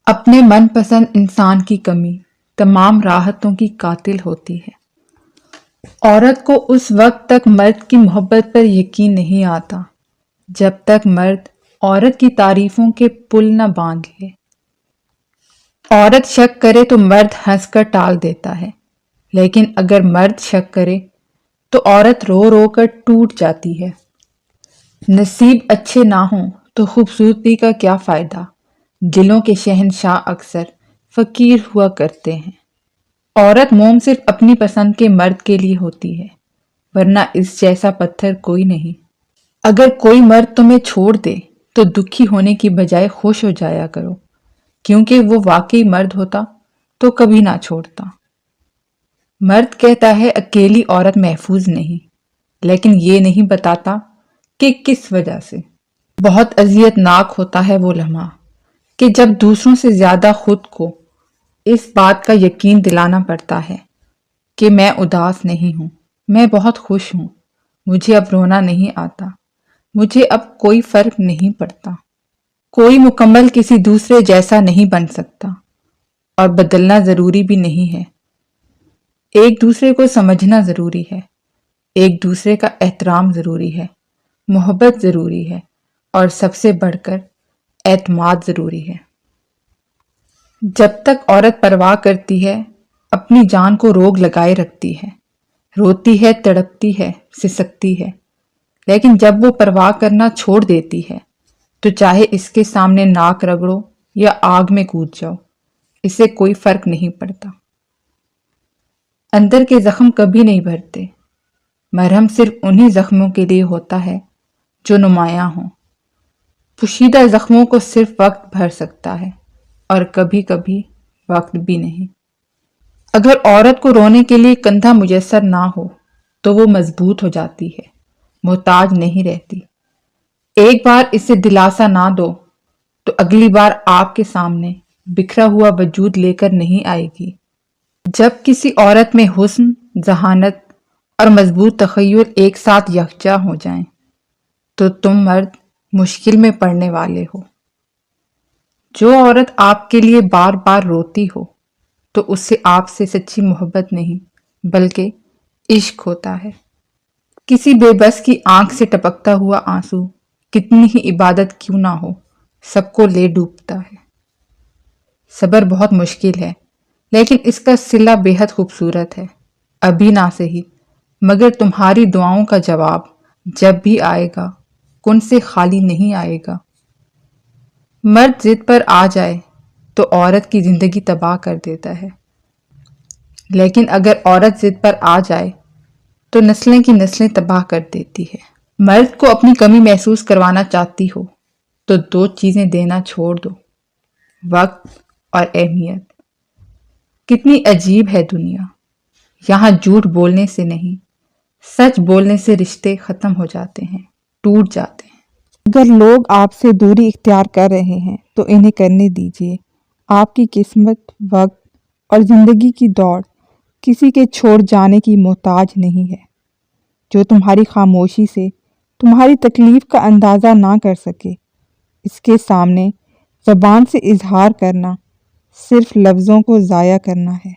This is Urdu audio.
اپنے من پسند انسان کی کمی تمام راحتوں کی قاتل ہوتی ہے۔ عورت کو اس وقت تک مرد کی محبت پر یقین نہیں آتا جب تک مرد عورت کی تعریفوں کے پل نہ باندھ لے۔ عورت شک کرے تو مرد ہنس کر ٹال دیتا ہے، لیکن اگر مرد شک کرے تو عورت رو رو کر ٹوٹ جاتی ہے۔ نصیب اچھے نہ ہوں تو خوبصورتی کا کیا فائدہ، دلوں کے شہنشاہ اکثر فقیر ہوا کرتے ہیں۔ عورت موم صرف اپنی پسند کے مرد کے لیے ہوتی ہے، ورنہ اس جیسا پتھر کوئی نہیں۔ اگر کوئی مرد تمہیں چھوڑ دے تو دکھی ہونے کی بجائے خوش ہو جایا کرو، کیونکہ وہ واقعی مرد ہوتا تو کبھی نہ چھوڑتا۔ مرد کہتا ہے اکیلی عورت محفوظ نہیں، لیکن یہ نہیں بتاتا کہ کس وجہ سے۔ بہت اذیت ناک ہوتا ہے وہ لمحہ کہ جب دوسروں سے زیادہ خود کو اس بات کا یقین دلانا پڑتا ہے کہ میں اداس نہیں ہوں، میں بہت خوش ہوں، مجھے اب رونا نہیں آتا، مجھے اب کوئی فرق نہیں پڑتا۔ کوئی مکمل کسی دوسرے جیسا نہیں بن سکتا، اور بدلنا ضروری بھی نہیں ہے۔ ایک دوسرے کو سمجھنا ضروری ہے، ایک دوسرے کا احترام ضروری ہے، محبت ضروری ہے، اور سب سے بڑھ کر اعتماد ضروری ہے۔ جب تک عورت پرواہ کرتی ہے، اپنی جان کو روگ لگائے رکھتی ہے، روتی ہے، تڑپتی ہے، سسکتی ہے، لیکن جب وہ پرواہ کرنا چھوڑ دیتی ہے تو چاہے اس کے سامنے ناک رگڑو یا آگ میں کود جاؤ، اسے کوئی فرق نہیں پڑتا۔ اندر کے زخم کبھی نہیں بھرتے، مرہم صرف انہی زخموں کے لیے ہوتا ہے جو نمایاں ہوں۔ پوشیدہ زخموں کو صرف وقت بھر سکتا ہے، اور کبھی کبھی وقت بھی نہیں۔ اگر عورت کو رونے کے لیے کندھا میسر نہ ہو تو وہ مضبوط ہو جاتی ہے، محتاج نہیں رہتی۔ ایک بار اسے دلاسا نہ دو تو اگلی بار آپ کے سامنے بکھرا ہوا وجود لے کر نہیں آئے گی۔ جب کسی عورت میں حسن، ذہانت اور مضبوط تخیل ایک ساتھ یکجا ہو جائیں تو تم مرد مشکل میں پڑنے والے ہو۔ جو عورت آپ کے لیے بار بار روتی ہو تو اس سے آپ سے سچی محبت نہیں بلکہ عشق ہوتا ہے۔ کسی بے بس کی آنکھ سے ٹپکتا ہوا آنسو کتنی ہی عبادت کیوں نہ ہو، سب کو لے ڈوبتا ہے۔ صبر بہت مشکل ہے، لیکن اس کا صلہ بے حد خوبصورت ہے۔ ابھی نہ سہی، مگر تمہاری دعاؤں کا جواب جب بھی آئے گا کن سے خالی نہیں آئے گا۔ مرد ضد پر آ جائے تو عورت کی زندگی تباہ کر دیتا ہے، لیکن اگر عورت ضد پر آ جائے تو نسلیں کی نسلیں تباہ کر دیتی ہے۔ مرد کو اپنی کمی محسوس کروانا چاہتی ہو تو دو چیزیں دینا چھوڑ دو، وقت اور اہمیت۔ کتنی عجیب ہے دنیا، یہاں جھوٹ بولنے سے نہیں، سچ بولنے سے رشتے ختم ہو جاتے ہیں، ٹوٹ جاتے ہیں۔ اگر لوگ آپ سے دوری اختیار کر رہے ہیں تو انہیں کرنے دیجیے۔ آپ کی قسمت، وقت اور زندگی کی دوڑ کسی کے چھوڑ جانے کی محتاج نہیں ہے۔ جو تمہاری خاموشی سے تمہاری تکلیف کا اندازہ نہ کر سکے، اس کے سامنے زبان سے اظہار کرنا صرف لفظوں کو ضائع کرنا ہے۔